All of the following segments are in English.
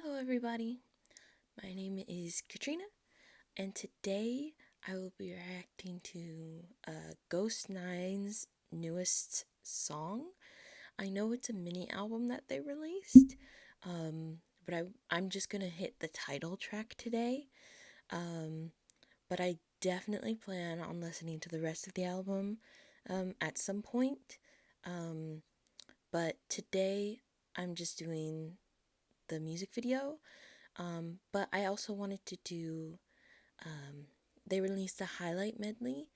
Hello everybody, my name is Katrina, and today I will be reacting to Ghost9's newest song. I know it's a mini album that they released, but I'm just gonna hit the title track today, um, but I definitely plan on listening to the rest of the album at some point, um, but today I'm just doing the music video. But I also wanted to do, um, they released a highlight medley,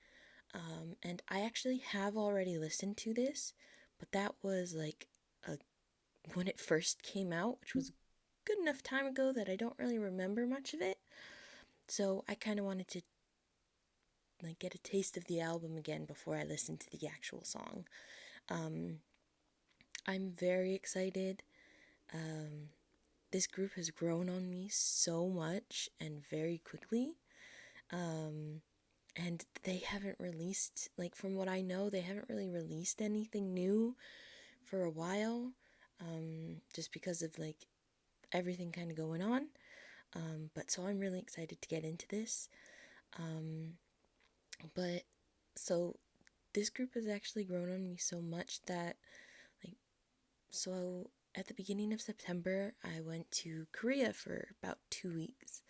and I actually have already listened to this, but that was like a, when it first came out, which was a good enough time ago that I don't really remember much of it. So I kind of wanted to like get a taste of the album again before I listened to the actual song. Um, I'm very excited. Um, this group has grown on me so much and very quickly. Um, and they haven't released, like, from what I know, they haven't really released anything new for a while, just because of like everything kind of going on. But so I'm really excited to get into this. Um, but so this group has actually grown on me so much that, like, so at the beginning of September, I went to Korea for about 2 weeks.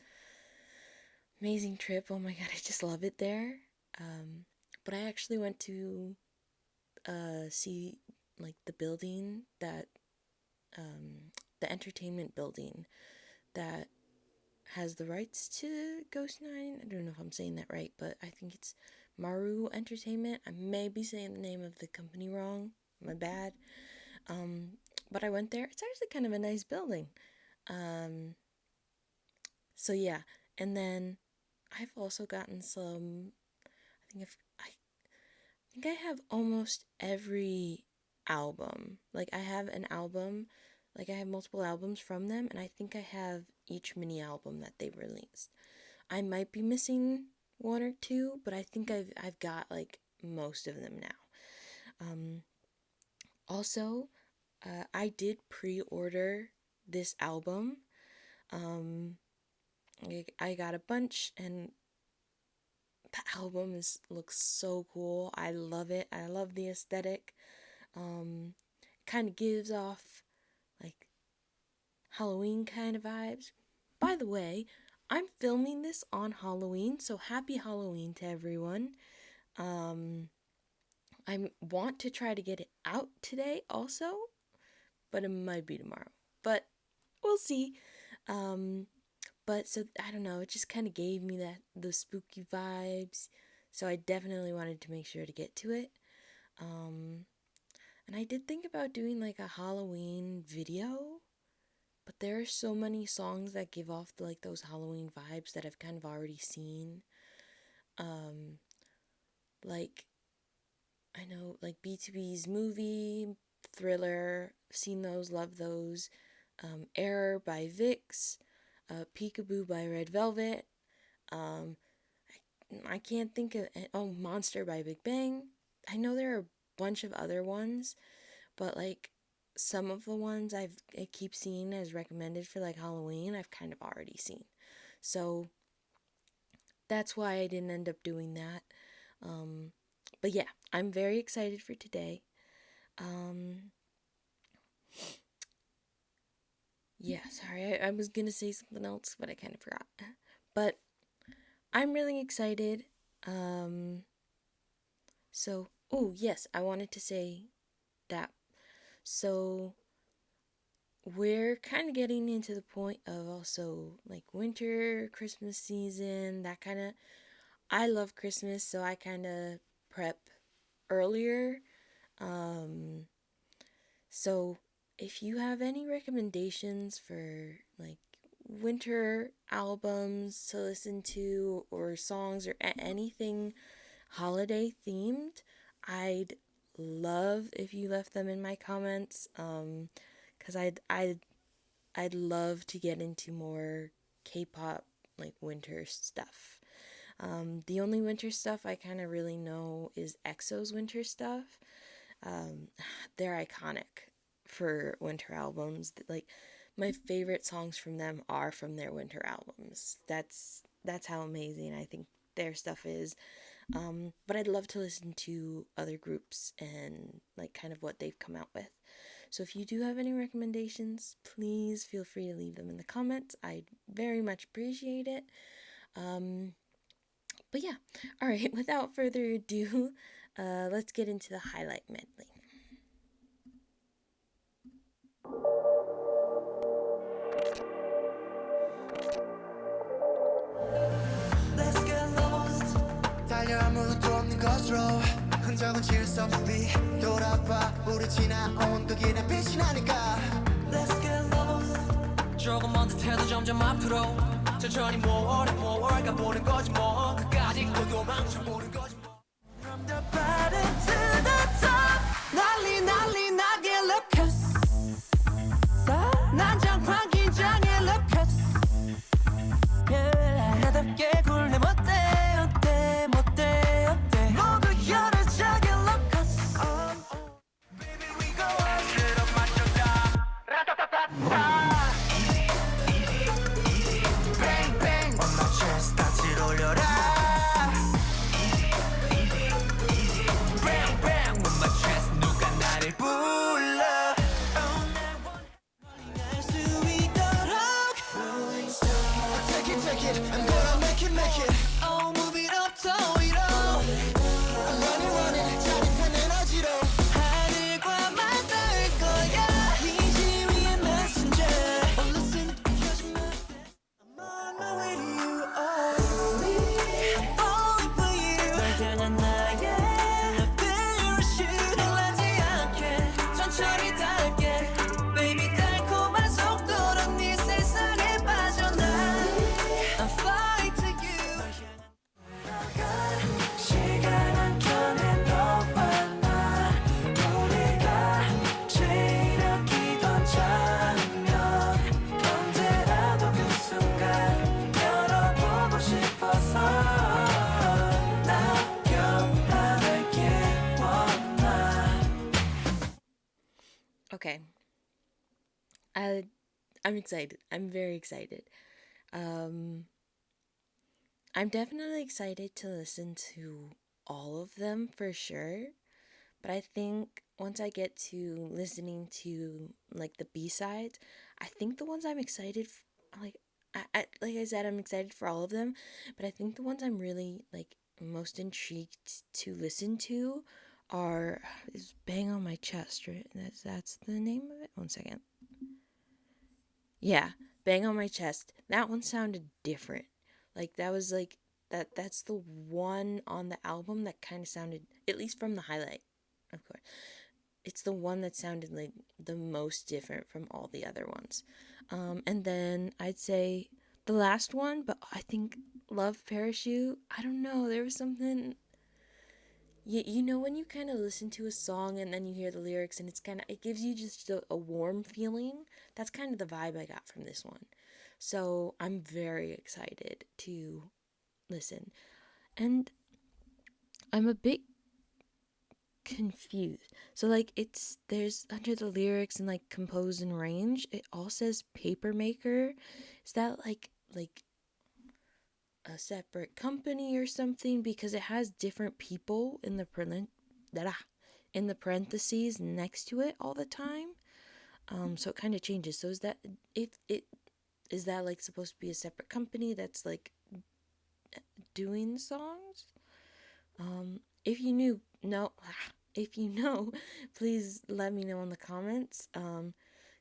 Amazing trip. Oh my god, I just love it there. But I actually went to see like the building that the entertainment building that has the rights to Ghost9. I don't know if I'm saying that right, but I think it's Maru Entertainment. I may be saying the name of the company wrong. My bad. Um, but I went there. It's actually kind of a nice building. Um, so yeah, and then I've also gotten some. I think I have almost every album. Like I have an album, like I have multiple albums from them, and I think I have each mini album that they've released. I might be missing one or two, but I think I've got like most of them now. Also, I did pre-order this album. Um, I got a bunch, and the album looks so cool. I love it. I love the aesthetic. It kind of gives off like Halloween kind of vibes. By the way, I'm filming this on Halloween, so happy Halloween to everyone. Um, I want to try to get it out today also, but it might be tomorrow. But we'll see. Um, but so I don't know, it just kind of gave me that those spooky vibes. So I definitely wanted to make sure to get to it. Um, and I did think about doing like a Halloween video, but there are so many songs that give off like those Halloween vibes that I've kind of already seen. Um, like I know like B2B's movie, Thriller, seen those, love those. Error by Vix, Peekaboo by Red Velvet. Um, I can't think of Monster by Big Bang. I know there are a bunch of other ones, but like some of the ones I keep seeing as recommended for like Halloween, I've kind of already seen. So that's why I didn't end up doing that. Um, but yeah, I'm very excited for today. Um, yeah, sorry, I was gonna say something else, but I kind of forgot. But I'm really excited. Um, so, oh yes, I wanted to say that. So, we're kind of getting into the point of also like winter, Christmas season, that kind of. I love Christmas, so I kind of prep earlier. Um, so if you have any recommendations for like winter albums to listen to or songs or anything holiday themed, I'd love if you left them in my comments. Cause I'd love to get into more K-pop like winter stuff. The only winter stuff I kind of really know is EXO's winter stuff. Um, they're iconic for winter albums. Like my favorite songs from them are from their winter albums. That's how amazing I think their stuff is. But I'd love to listen to other groups and like kind of what they've come out with. So if you do have any recommendations, please feel free to leave them in the comments. I'd very much appreciate it. But yeah, all right, without further ado, let's get into the highlight medley. Let's get lost. 달려 아무것도 없는 것으로 흔적은 지울 수 없어 돌아봐 우리 지나온 그 길에 빛이 나니까. Let's get lost. 조금 먼 듯해도 점점 앞으로 천천히 뭘 가보는 거지 뭐 끝까지 또 도망쳐보는 거지 뭐. From the bottom to the top 난리 나게 look us. 난장판 긴장해 look us. 나답게 굴래 못돼 모두 열어자게 look us. Baby we go on 실험 맞췄다 라따따따따. Easy bang bang on my chest 다시 올려라. Easy bang bang on my chest 누가 나를 불러. Take it, I'm gonna make it. Oh, move it up, toe it up. I'm running, 짜릿한 에너지로 하늘과 맞닿을 거야. 이제 위에 messenger. Oh, listen, I'm on my way to you. Oh, I'm falling for you. 널 향한 나의 parachute. 놀라지 않게 천천히 닿을게. Baby, 달콤한 속도로 네 세상에 빠져나. 시간 한 켠에 너와 나 우리가 제일 아끼던 장면 언제라도 그 순간 열어보고 싶어서 나 변함을게 원나. Okay. I'm excited. I'm very excited. I'm definitely excited to listen to all of them for sure, but I think once I get to listening to like the B-sides, I think the ones I'm excited like I said, I'm excited for all of them, but I think the ones I'm really like most intrigued to listen to is Bang on My Chest, right? That's the name of it. 1 second. Yeah, Bang on My Chest. That one sounded different. Like that was like that's the one on the album that kind of sounded, at least from the highlight, of course. It's the one that sounded like the most different from all the other ones. And then I'd say the last one, but I think Love Parachute, I don't know, there was something, you know when you kind of listen to a song and then you hear the lyrics and it gives you just a warm feeling? That's kind of the vibe I got from this one. So I'm very excited to listen. And I'm a bit confused. So like there's under the lyrics and like compose and arrange, it all says paper maker. Is that like a separate company or something? Because it has different people in the parentheses next to it all the time. So it kind of changes. So is that is that like supposed to be a separate company that's like doing the songs? If you know, please let me know in the comments.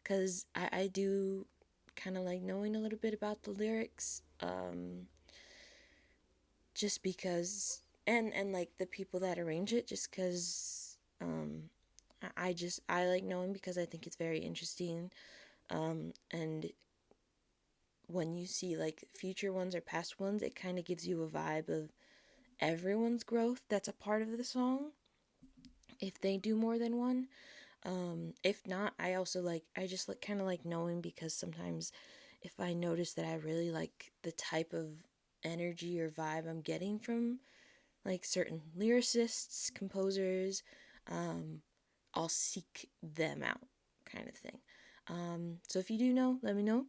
Cause I do kind of like knowing a little bit about the lyrics. Just because, and like the people that arrange it, just cause I like knowing because I think it's very interesting. And when you see like future ones or past ones, it kind of gives you a vibe of everyone's growth that's a part of the song, if they do more than one. If not, I just like kind of like knowing, because sometimes if I notice that I really like the type of energy or vibe I'm getting from like certain lyricists, composers, I'll seek them out, kind of thing. So if you do know, let me know.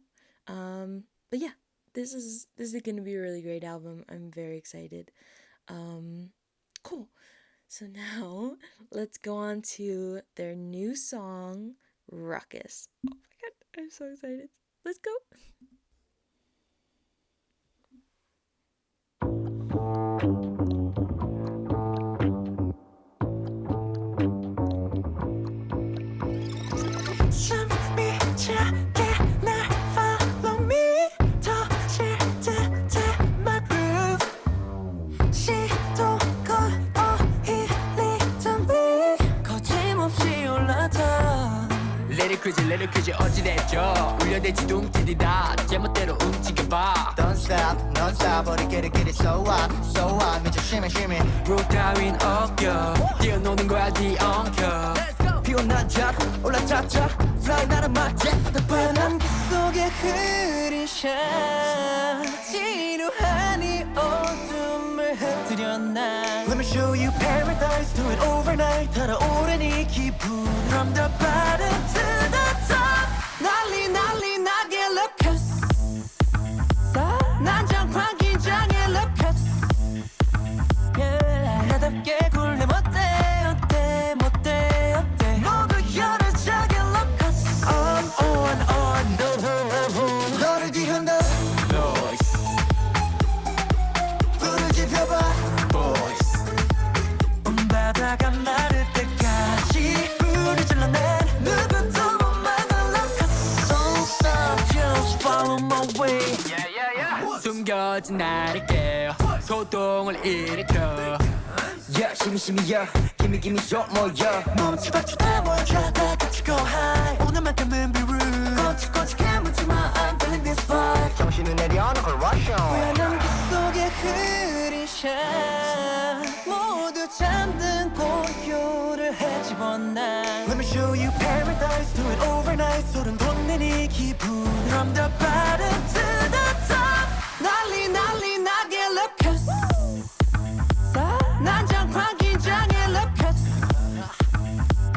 But yeah, this is gonna be a really great album. I'm very excited. Cool. So now let's go on to their new song, Ruckus. Oh my god, I'm so excited. Let's go. Let it crazy 어찌됐죠 울려대지 둥티디다 제멋대로 움직여봐 Don't stop, non stop 어디 get it so what 미쳐 심해 룰 따윈 어겨 뛰어노는 거야 네 엉켜 피어난 자 올라타타 Fly 나는 맞지 뻔한 그 속에 흐린 샤 지루한 이 어둠을 흩뜨려 나 Let me show you paradise do it overnight 달아오른 이 기분 From the bottom to the top 난리 나게 luckus 난장판 긴장해 luckus yeah. 나답게 굴래 못돼 모두 열어자게 luckus on 너를 뒤흔들 Noise 불을 지펴봐 Boys 온 바다가 마를 때까지 불을 질러내 누구도 못 막아 luckus Don't stop just follow my way 숨겨진 나를 깨워 소동을 일으켜 Yeah, 심이 yeah gimme your more 멈춰봐줘 다 모여줘 다 같이 go high 오늘만큼은 be rude 꼬치꼬치해 묻지마 I'm feeling this vibe 정신을 내려놓고 rush on 우연한 그 속에 흐린 샤 모두 잠든 고요를 헤집어놔 Let me show you paradise do it overnight 소름 돋는 이 기분 From the bottom to the top 난리 나게 luckus 난장판 긴장해 luckus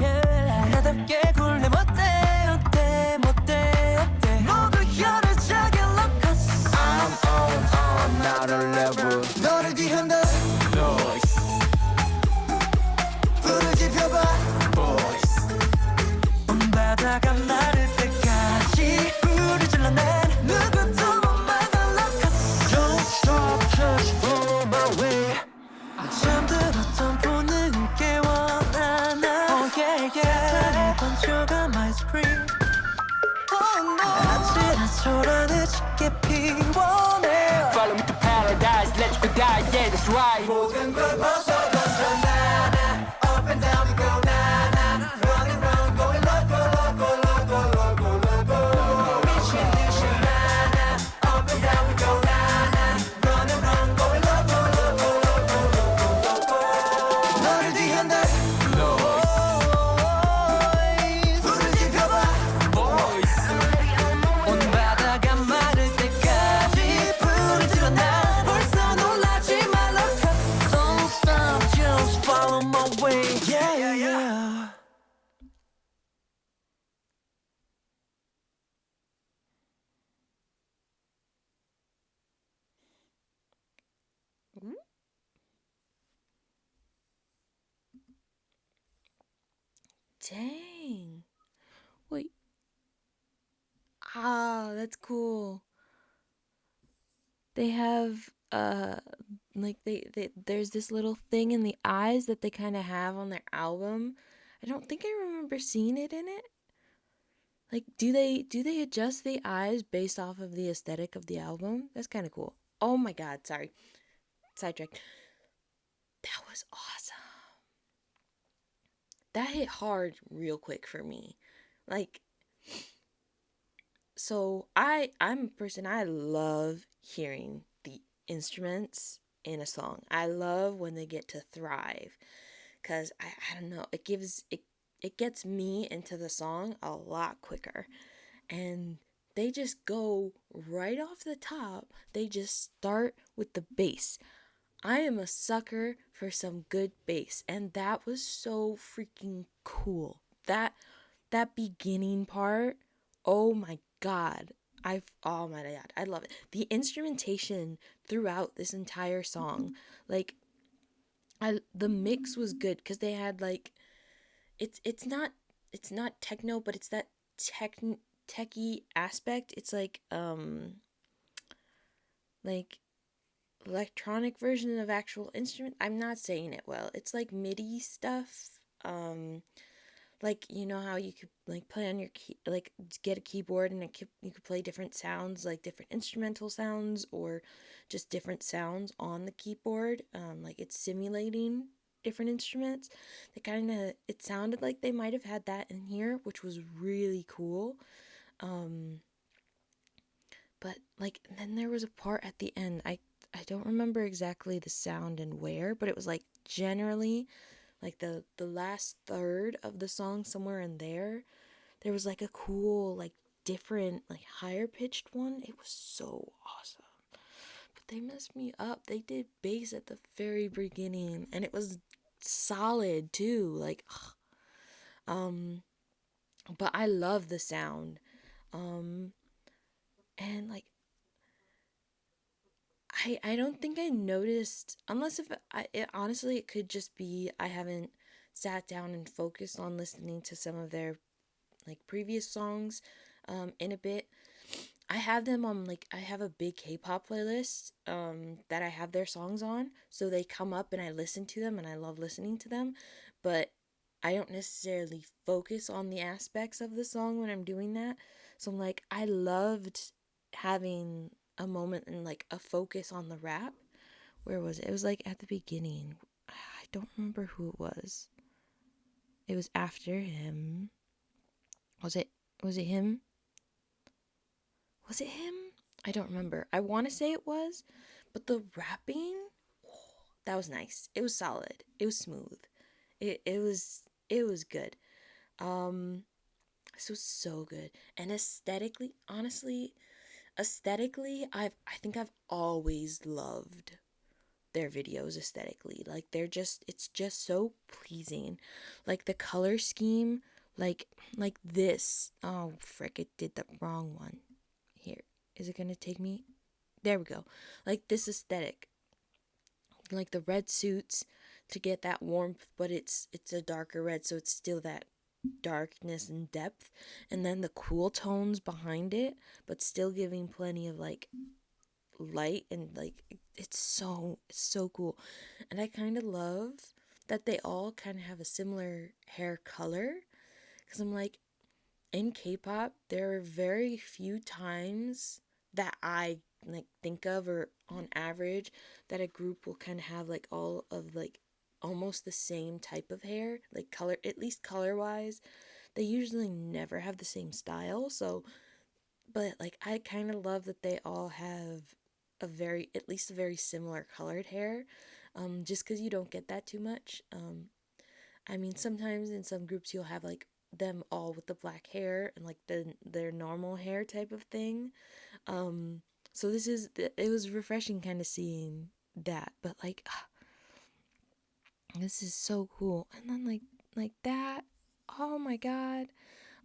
yeah. 나답게 굴래 못돼 모두 열어자게 luckus I'm on another level 너를 뒤흔들 Noise 불을 지펴봐 Boys 온 바다가 마를 때까지 불을 질러내 누구도 못 막아 luckus Don't stop just follow my way 잠들었던 본능을 깨워나 Oh yeah yeah 번쩍한 my screen Oh no 아찔한 소란을 짙게 피워내 Follow me to paradise let's go die yeah that's right 모든 걸 벗어 던져 나나 Up and down we go 나나 Run and run going loco 미친 듯이 나나 Up and down we go 나나 Run and run going loco 너를 뒤흔들 Noise 불을 지펴봐 Boys 온 바다가 마를 때까지 불을 질러놔 벌써 놀라지 마 luckus Don't stop just follow my way yeah Dang. Wait. Ah, that's cool. They have like they there's this little thing in the eyes that they kind of have on their album. I don't think I remember seeing it in it. Like do they adjust the eyes based off of the aesthetic of the album? That's kind of cool. Oh my god, sorry. Sidetracked. That was awesome. That hit hard real quick for me. Like so I'm a person, I love hearing the instruments in a song. I love when they get to thrive cuz I don't know, it gets me into the song a lot quicker. And they just go right off the top. They just start with the bass. I am a sucker for some good bass, and that was so freaking cool. That beginning part, Oh my god. Oh my god. I love it. The instrumentation throughout this entire song, like the mix was good cuz they had like it's not techno, but it's that techie aspect. It's like electronic version of actual instrument. I'm not saying it well. It's like MIDI stuff. Like you know how you could like play on your key, like get a keyboard and you could play different sounds, like different instrumental sounds or just different sounds on the keyboard. Like it's simulating different instruments. It sounded like they might have had that in here, which was really cool. Um, but like then there was a part at the end. I don't remember exactly the sound and where, but it was like generally like the last third of the song, somewhere in there was like a cool like different like higher pitched one. It was so awesome, but they messed me up. They did bass at the very beginning and it was solid too, like um but I love the sound. um and like I don't think I noticed, unless if honestly it could just be I haven't sat down and focused on listening to some of their like previous songs in a bit. I have them on like I have a big K-pop playlist that I have their songs on, so they come up and I listen to them and I love listening to them, but I don't necessarily focus on the aspects of the song when I'm doing that. So I'm like I loved having a moment and like a focus on the rap. Where was it? It was like at the beginning. I don't remember who it was. It was after him. Was it him? Was it him? I don't remember. I want to say it was, but the rapping, that was nice. It was solid. It was smooth. It was good. Um this was so good. And aesthetically, honestly, I think I've always loved their videos aesthetically. Like it's just so pleasing. Like the color scheme, like this. Oh frick, it did the wrong one. Here. Is it gonna take me? There we go. Like this aesthetic. Like the red suits to get that warmth, but it's a darker red, so it's still that darkness and depth. And then the cool tones behind it, but still giving plenty of like light and like it's so cool. And I kind of love that they all kind of have a similar hair color, because I'm like in K-pop there are very few times that I like think of, or on average, that a group will kind of have like all of like almost the same type of hair, like color, at least color wise. They usually never have the same style. So but like I kind of love that they all have at least a very similar colored hair, just because you don't get that too much. I mean, sometimes in some groups you'll have like them all with the black hair and like their normal hair type of thing. So it was refreshing kind of seeing that, but like this is so cool. And then like that, oh my god.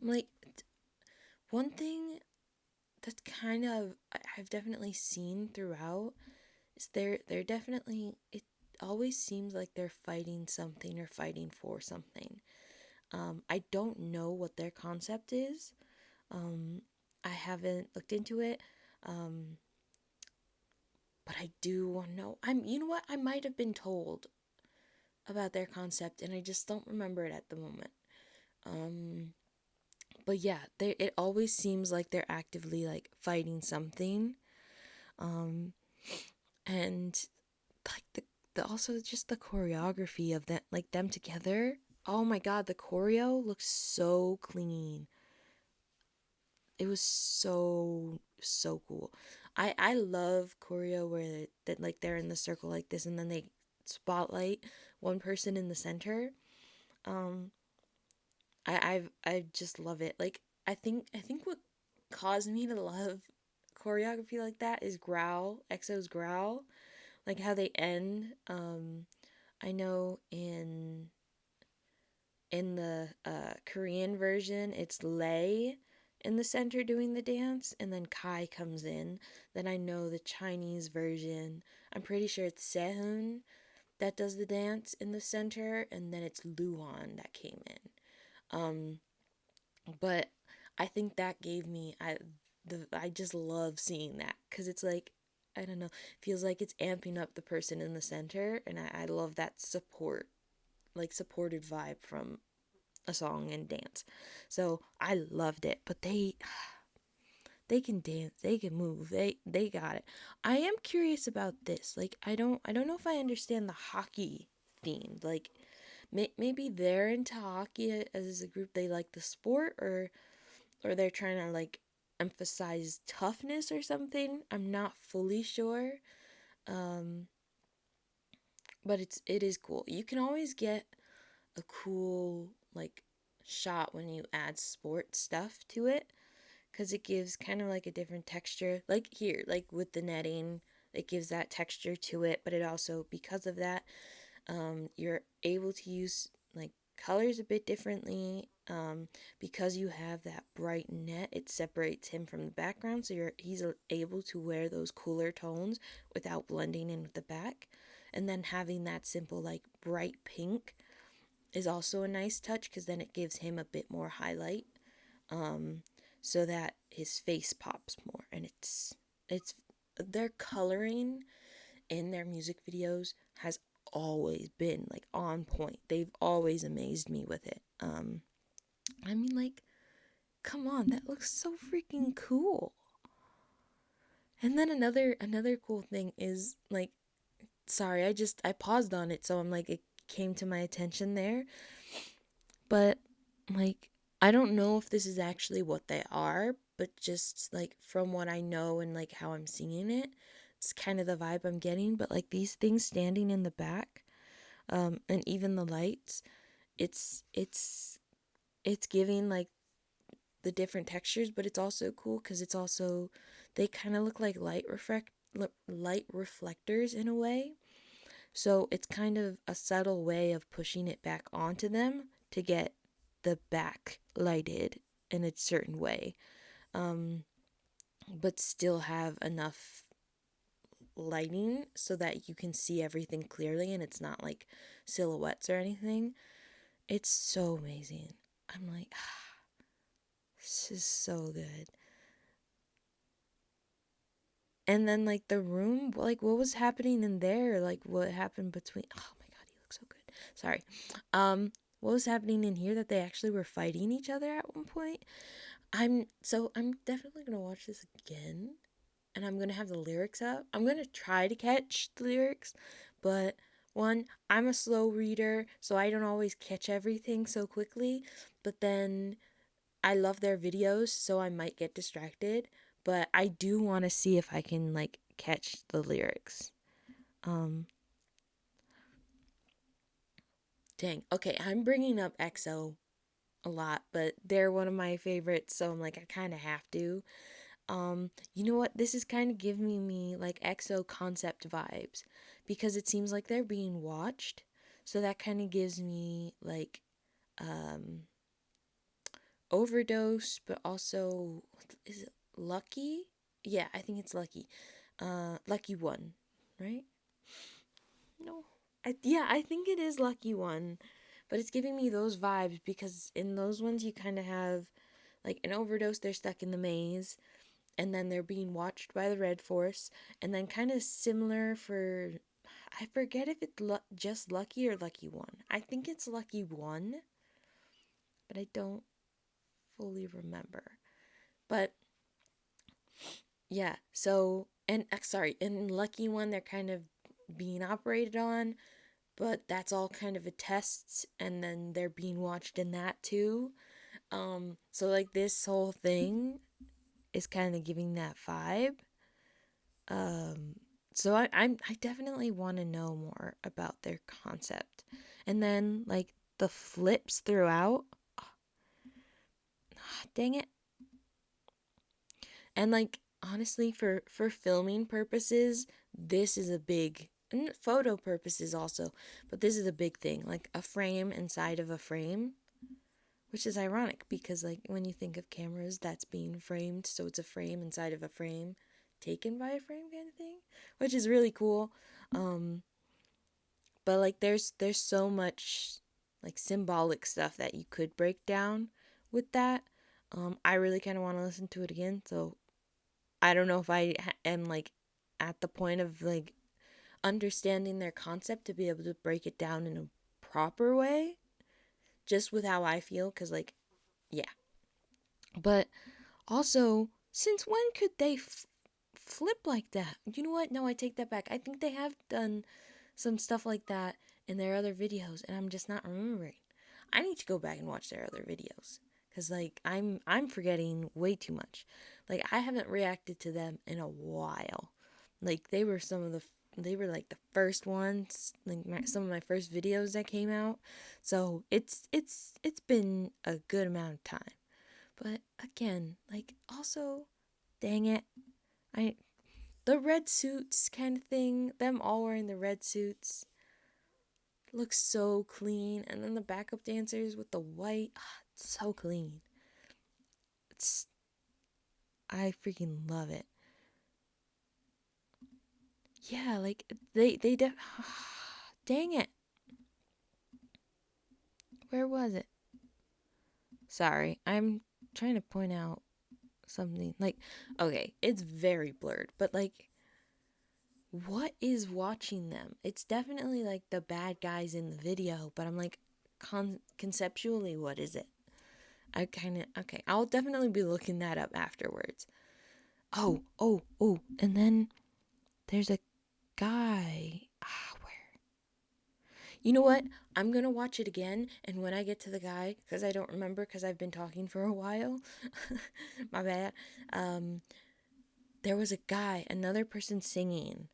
I'm like one thing that's kind of I've definitely seen throughout is they're definitely, it always seems like they're fighting something or fighting for something. I don't know what their concept is. I haven't looked into it. Um, but I do want to know. You know what? I might have been told about their concept and I just don't remember it at the moment. Um, but yeah, it always seems like they're actively like fighting something. Um, and like the also just the choreography of that, like them together. Oh my god, the choreo looks so clean. It was so cool. I love choreo where that like they're in the circle like this and then they spotlight one person in the center. Um, I just love it. Like I think what caused me to love choreography like that is Growl, EXO's Growl, like how they end. I know in the Korean version it's Lay, in the center doing the dance, and then Kai comes in. Then I know the Chinese version, I'm pretty sure it's Sehun that does the dance in the center, and then it's Luan that came in. But I think that gave me I just love seeing that, because it's like, I don't know, feels like it's amping up the person in the center, and I love that supported vibe from a song and dance. So I loved it. But they can dance, they can move, they got it. I am curious about this. Like, I don't know if I understand the hockey theme. Like, maybe they're into hockey as a group, they like the sport, or they're trying to like emphasize toughness or something. I'm not fully sure. But it is cool. You can always get a cool like shot when you add sport stuff to it, because it gives kind of like a different texture. Like here, like with the netting, it gives that texture to it, but it also, because of that, you're able to use like colors a bit differently. Because you have that bright net, it separates him from the background, so he's able to wear those cooler tones without blending in with the back. And then having that simple like bright pink is also a nice touch, because then it gives him a bit more highlight, so that his face pops more. And it's their coloring in their music videos has always been like on point. They've always amazed me with it. I mean, like, come on, that looks so freaking cool. And then another cool thing is like, sorry, I paused on it, so I'm like, it came to my attention there. But like, I don't know if this is actually what they are, but just like from what I know and like how I'm seeing it, it's kind of the vibe I'm getting. But like these things standing in the back, and even the lights, it's giving like the different textures, but it's also cool because it's also, they kind of look like light reflectors in a way. So it's kind of a subtle way of pushing it back onto them to get the back lighted in a certain way, but still have enough lighting so that you can see everything clearly and it's not like silhouettes or anything. It's so amazing. I'm like, this is so good. And then like the room, like what was happening in there? Like what happened between, oh my god, he looks so good. Sorry. What was happening in here that they actually were fighting each other at one point? I'm definitely gonna watch this again, and I'm gonna have the lyrics up. I'm gonna try to catch the lyrics, but one, I'm a slow reader, so I don't always catch everything so quickly. But then I love their videos, so I might get distracted. But I do want to see if I can like catch the lyrics. Dang. Okay, I'm bringing up EXO a lot, but they're one of my favorites, so I'm like, I kind of have to. You know what? This is kind of giving me like EXO concept vibes, because it seems like they're being watched. So that kind of gives me like overdose, but also, is it Lucky? Yeah, I think it's Lucky. Lucky One, right? No. I think it is Lucky One. But it's giving me those vibes, because in those ones you kind of have like an overdose, they're stuck in the maze, and then they're being watched by the Red Force, and then kind of similar for, I forget if it's just Lucky or Lucky One. I think it's Lucky One, but I don't fully remember. But yeah, so, and sorry, in Lucky One they're kind of being operated on, but that's all kind of a test, and then they're being watched in that too. So like this whole thing is kind of giving that vibe. So I definitely want to know more about their concept. And then like the flips throughout. Dang it. And like honestly, for filming purposes, this is a big, and photo purposes also, but this is a big thing. Like a frame inside of a frame. which is ironic because like when you think of cameras, that's being framed, so it's a frame inside of a frame taken by a frame kind of thing, which is really cool. But like there's so much like symbolic stuff that you could break down with that. I really kind of want to listen to it again, so I don't know if I am like at the point of like understanding their concept to be able to break it down in a proper way, just with how I feel, because like yeah. But also, since when could they flip like that? You know what? No, I take that back. I think they have done some stuff like that in their other videos, and I'm just not remembering. I need to go back and watch their other videos, cause like I'm forgetting way too much. Like I haven't reacted to them in a while. Like they were like the first ones, like some of my first videos that came out. So it's been a good amount of time. But again, like also, dang it, I the red suits kind of thing, them all wearing the red suits looks so clean, and then the backup dancers with the white, so clean. It's I freaking love it. Yeah, like dang it. Where was it? Sorry, I'm trying to point out something. Like, okay, it's very blurred, but like what is watching them? It's definitely like the bad guys in the video, but I'm like, conceptually, what is it? I kind of, okay, I'll definitely be looking that up afterwards. Oh, and then there's a guy. Where? You know what? I'm gonna watch it again, and when I get to the guy, because I don't remember, because I've been talking for a while, my bad. There was a guy, another person singing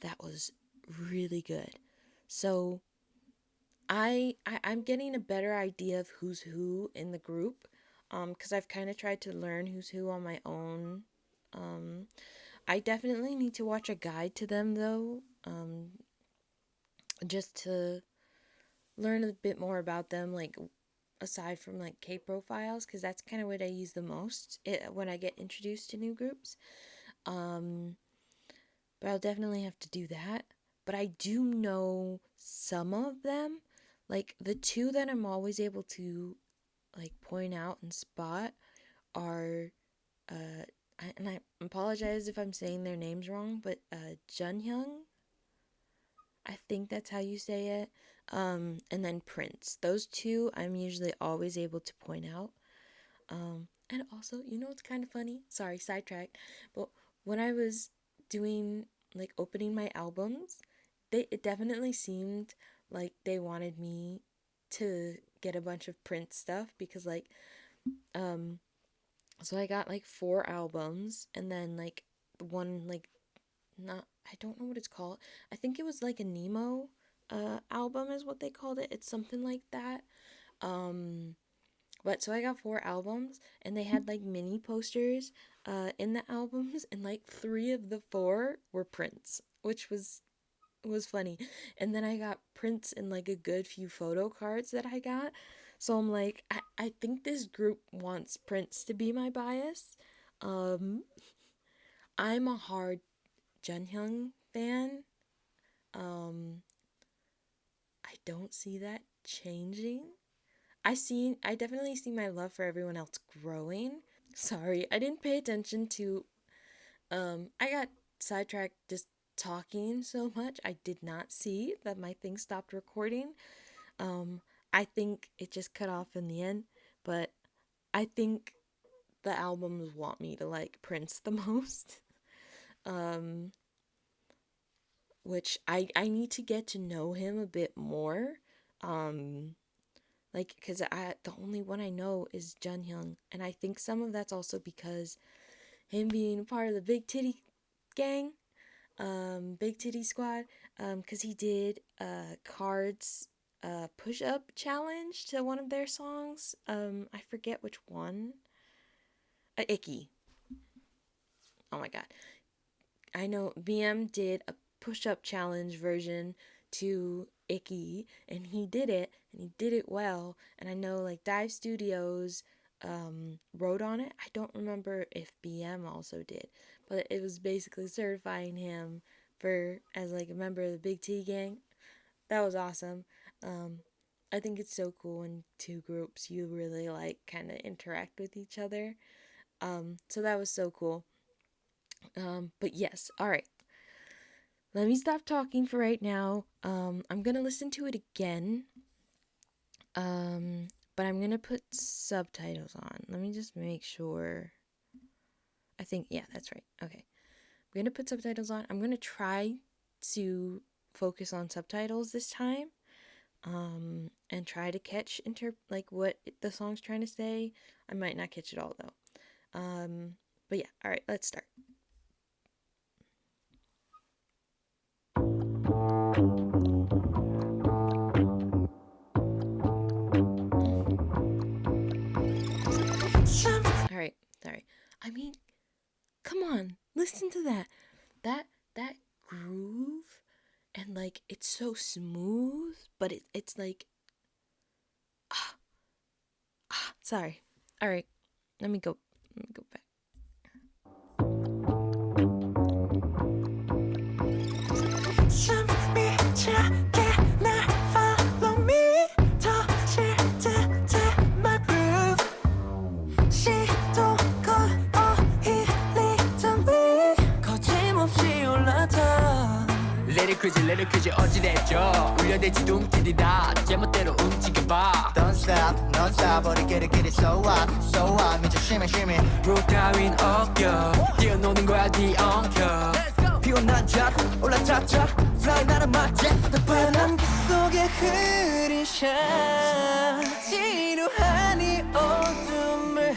that was really good. So I'm getting a better idea of who's who in the group, because I've kind of tried to learn who's who on my own. I definitely need to watch a guide to them though, just to learn a bit more about them, like aside from like K profiles, because that's kind of what I use the most when I get introduced to new groups. But I'll definitely have to do that. But I do know some of them, like the two that I'm always able to like point out and spot are and I apologize if I'm saying their names wrong, but Junhyung, I think that's how you say it. And then Prince. Those two I'm usually always able to point out. And also, you know what's kind of funny? Sorry, sidetracked. But when I was doing like opening my albums, it definitely seemed like they wanted me to get a bunch of Prince stuff because like so I got like 4 albums and then like one like not I don't know what it's called. I think it was like a Nemo album is what they called it. It's something like that. But so I got 4 albums and they had like mini posters in the albums and like 3 of the 4 were Prince, which was funny. And then I got Prince in like a good few photo cards that I got. So I'm like, I think this group wants Prince to be my bias. Um, I'm a hard Junhyung fan. Um, I don't see that changing. I definitely see my love for everyone else growing. Sorry, I didn't pay attention to I got sidetracked just talking so much. I did not see that my thing stopped recording. Um I think it just cut off in the end, but I think the albums want me to like Prince the most. Um which I need to get to know him a bit more. Um like cuz I the only one I know is Junhyung, and I think some of that's also because him being part of the Big Titty gang, Big Titty Squad, because he did Card's push up challenge to one of their songs. I forget which one. Icky. Oh my god. I know BM did a push up challenge version to icky, and he did it, and he did it well. And I know like Dive Studios wrote on it. I don't remember if BM also did, but it was basically certifying him for as like a member of the Big T gang. That was awesome. I think it's so cool when two groups you really like kind of interact with each other. So that was so cool. But yes, all right. Let me stop talking for right now. I'm gonna listen to it again. But I'm gonna put subtitles on. Let me just make sure. I think, yeah, that's right. Okay. I'm gonna put subtitles on. I'm gonna try to focus on subtitles this time. And try to catch like what the song's trying to say. I might not catch it all though. But yeah, all right, let's start. All right, sorry. I mean, come on, listen to that. That groove, and like it's so smooth, but it's like sorry. All right, let me go back. Let it crazy 어지랬죠 울려대지 눈길이다 제멋대로 움직여봐 Don't stop, non stop 어디 get it so what 미쳐 심해 룰 따윈 어겨 뛰어노는 거야 네 엉켜 피어난 잣 올라타타 Fly 나는 맞지 뻔한 그 속에 흐린 샤 지루한 이 어둠을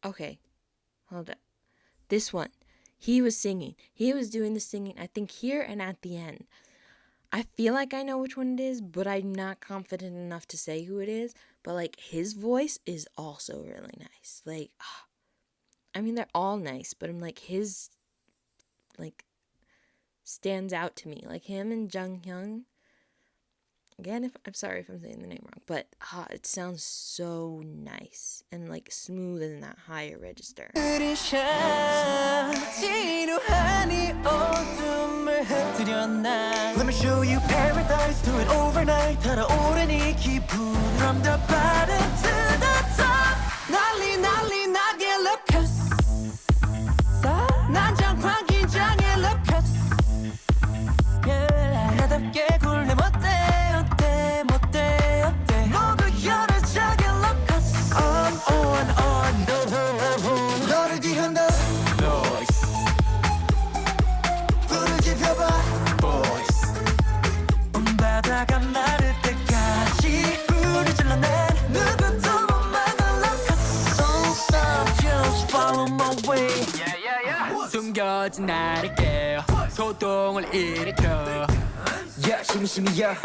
Okay, hold up. This one. He was singing. He was doing the singing, I think, here and at the end. I feel like I know which one it is, but I'm not confident enough to say who it is. But, like, his voice is also really nice. Like, I mean, they're all nice, but I'm like, his, like, stands out to me. Like, him and Jung Hyun. Again, I'm sorry if I'm saying the name wrong, but it sounds so nice and like smooth in that higher register. Let me show you paradise, do it overnight. 달아오른 이 기분 from the bottom to the top. 난리 나게 luckus. 난장판 긴장해 luckus. 나답게 굴래 못돼. 너를 뒤흔다 Noise 불을 지펴봐 Boys 바다가 마를 때까지 불을 질러 난 누구도 못 막아 Don't stop, just follow my way 숨겨진 나를 깨워 소동을 일으켜 심이야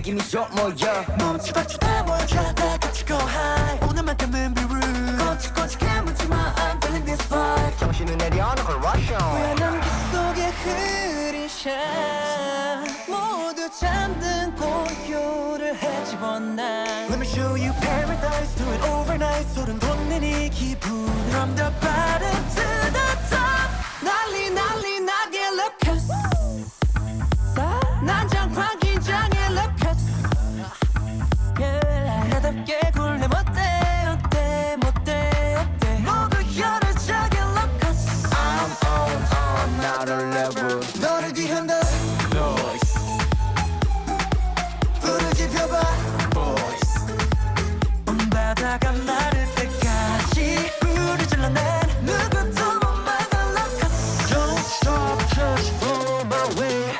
gimme 좀 모여 멈춰봐주다 모여줘 다 같이 go high 오늘만큼은 be rude 꼬치꼬치해 묻지마 I'm feeling this vibe 정신을 내려놓고 rush on 불안한 그 속에 흐린 샤 모두 잠든 고요를 헤집어놔 Let me show you paradise do it overnight 소름 돋는 이 기분 From the bottom to the top 난리 나게 luckus 난장판 긴장해 luckus 나답게 굴래 못돼 모두 열어자게 luckus I'm on another level 너를 뒤흔다 Noise 불을 지펴봐 Boys 바다가 마를 때까지 불을 질러 난 누구도 못 막아 luckus Don't stop just follow my way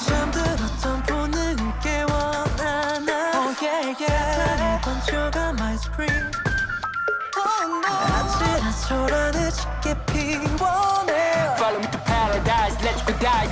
잠들었던 본능을 깨워나나 Oh yeah yeah 번쩍한 my screen Oh no 아찔한 소란을 짙게 피워내 Follow me to paradise, let's go dive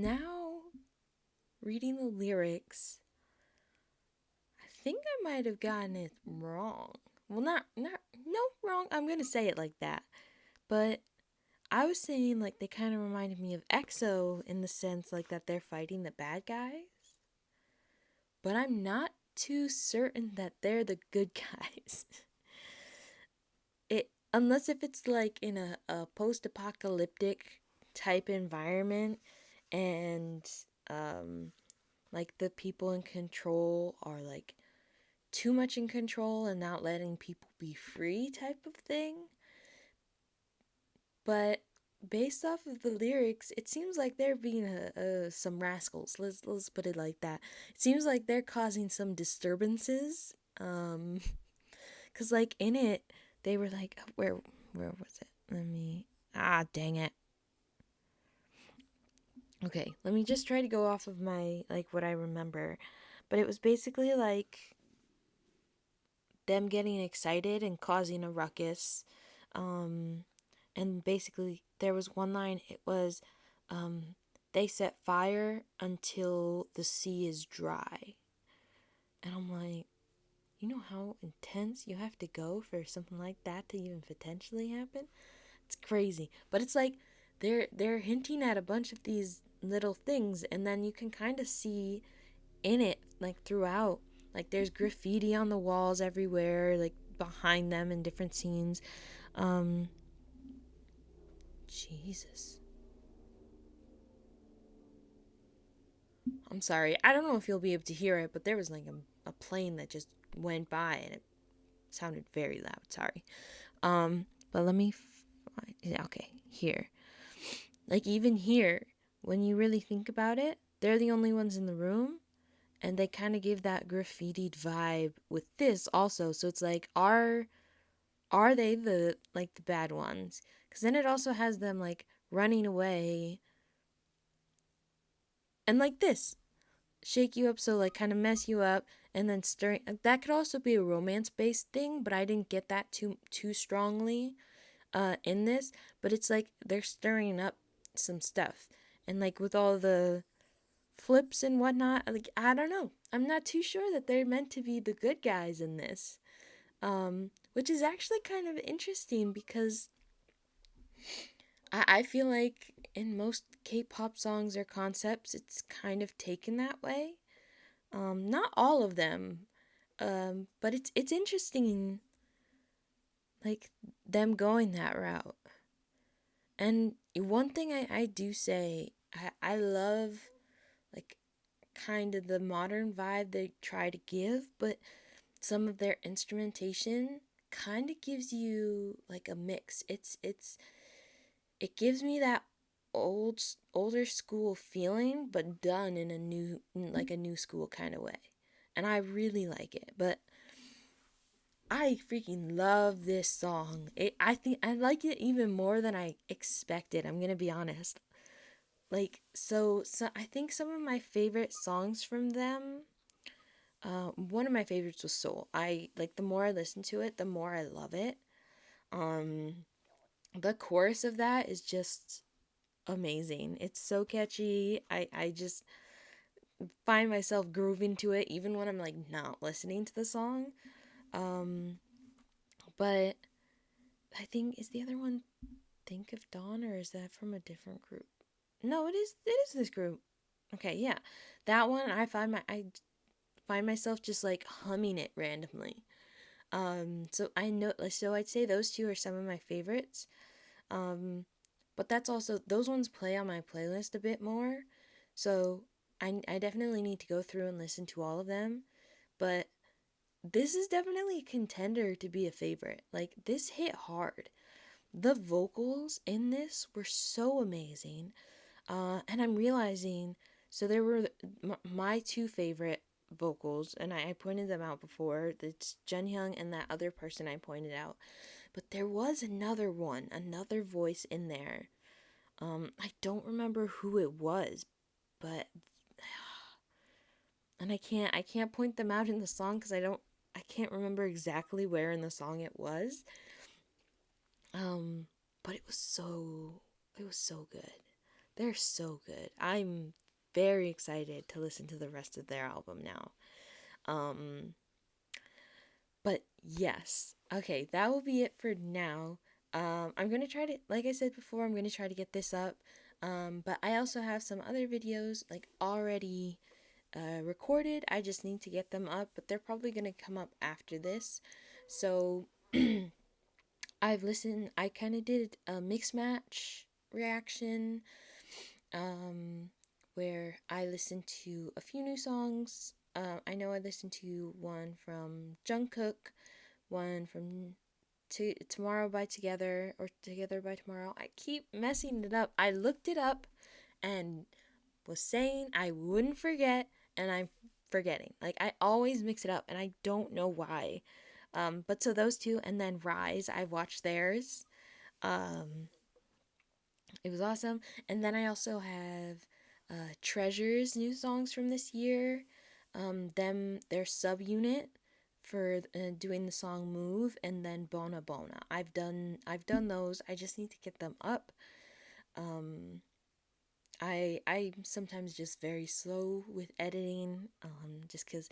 now reading the lyrics, I think I might have gotten it wrong. Well, no, wrong. I'm gonna say it like that. But I was saying like they kind of reminded me of EXO in the sense like that they're fighting the bad guys. But I'm not too certain that they're the good guys. Unless if it's like in a post-apocalyptic type environment and like the people in control are like too much in control and not letting people be free type of thing. But based off of the lyrics, it seems like they're being some rascals. Let's put it like that. It seems like they're causing some disturbances. Cause like in it, they were like, where was it? Dang it. Okay, let me just try to go off of my like what I remember. But it was basically like them getting excited and causing a ruckus. And basically there was one line, it was they set fire until the sea is dry. And I'm like, you know how intense you have to go for something like that to even potentially happen? It's crazy. But it's like they're hinting at a bunch of these little things, and then you can kind of see in it like throughout. Like there's graffiti on the walls everywhere, like behind them in different scenes. Jesus. I'm sorry. I don't know if you'll be able to hear it, but there was like a plane that just went by and it sounded very loud. Sorry. But let me find. Yeah, okay, here. Like even here, when you really think about it, they're the only ones in the room, and they kind of give that graffitied vibe with this also. So it's like, are they the like the bad ones? Because then it also has them like running away, and like this shake you up, so like kind of mess you up, and then stirring. That could also be a romance based thing, but I didn't get that too strongly in this. But it's like they're stirring up some stuff, and like with all the flips and whatnot, like I don't know, I'm not too sure that they're meant to be the good guys in this, which is actually kind of interesting because I feel like in most K-pop songs or concepts it's kind of taken that way. Not all of them, but it's interesting, like them going that route. And one thing I do say, I love like kind of the modern vibe they try to give, but some of their instrumentation kind of gives you like a mix. It gives me that older school feeling, but done in a new school kind of way, and I really like it. But I freaking love this song. I think I like it even more than I expected. I'm gonna be honest. Like so I think some of my favorite songs from them. One of my favorites was Soul. I like the more I listen to it, the more I love it. The chorus of that is just amazing. It's so catchy. I just find myself grooving to it even when I'm like not listening to the song. But I think, is the other one Think of Dawn, or is that from a different group? No, it is this group. Okay, yeah. That one I find myself just like humming it randomly. So I'd say those two are some of my favorites. But that's also, those ones play on my playlist a bit more. So I definitely need to go through and listen to all of them. But this is definitely a contender to be a favorite. Like, this hit hard. The vocals in this were so amazing. And I'm realizing, so there were my two favorite vocals, and I pointed them out before. It's Junghyun and that other person I pointed out. But there was another voice in there. I don't remember who it was, but and I can't point them out in the song because I can't remember exactly where in the song it was. But it was so good. they're so good. I'm very excited to listen to the rest of their album now. But yes, okay, that will be it for now. I'm gonna try to, like I said before, I'm gonna try to get this up. But I also have some other videos like already recorded. I just need to get them up, but they're probably gonna come up after this. So I kind of did a mix match reaction where I listened to a few new songs. I know I listened to one from Jungkook, one from Tomorrow by Together, or Together by Tomorrow. I keep messing it up. I looked it up and was saying I wouldn't forget, and I'm forgetting. Like, I always mix it up, and I don't know why. But so those two, and then Rise, I watched theirs. It was awesome. And then I also have Treasure's new songs from this year. Their subunit for doing the song Move, and then Bona Bona. I've done those. I just need to get them up. I'm sometimes just very slow with editing, just because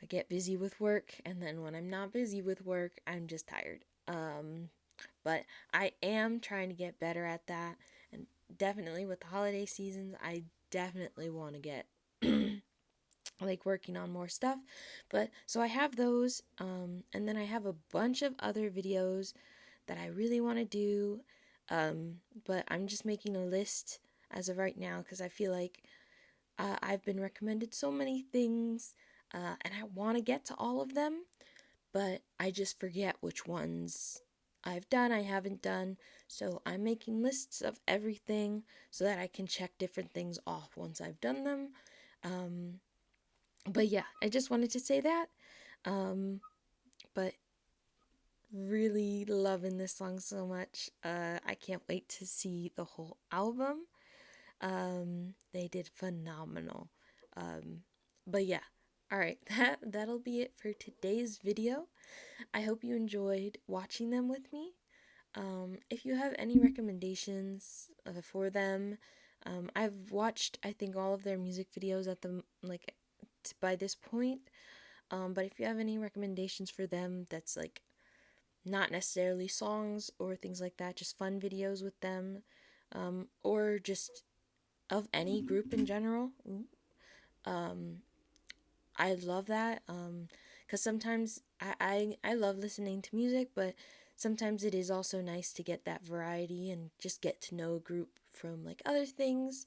I get busy with work, and then when I'm not busy with work, I'm just tired. But I am trying to get better at that, and definitely with the holiday seasons, I definitely want to get like working on more stuff. But so I have those, and then I have a bunch of other videos that I really want to do, but I'm just making a list as of right now because I feel like I've been recommended so many things, and I want to get to all of them, but I just forget which ones I've done, I haven't done. So I'm making lists of everything so that I can check different things off once I've done them. But yeah, I just wanted to say that. But really loving this song so much. I can't wait to see the whole album. They did phenomenal. But yeah, all right, that'll be it for today's video. I hope you enjoyed watching them with me. If you have any recommendations for them, I've watched I think all of their music videos at the by this point. But if you have any recommendations for them, that's like not necessarily songs or things like that, just fun videos with them, or just of any group in general. I love that, because sometimes I love listening to music, but sometimes it is also nice to get that variety and just get to know a group from like other things.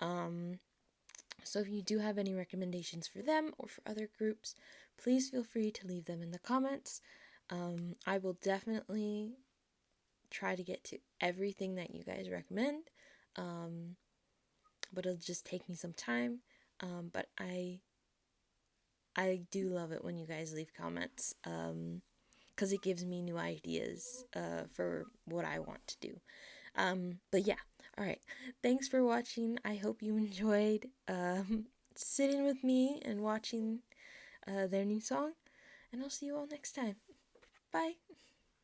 So if you do have any recommendations for them or for other groups, please feel free to leave them in the comments. I will definitely try to get to everything that you guys recommend, but it'll just take me some time. But I do love it when you guys leave comments, because it gives me new ideas for what I want to do. But yeah, alright. Thanks for watching. I hope you enjoyed sitting with me and watching their new song. And I'll see you all next time. Bye!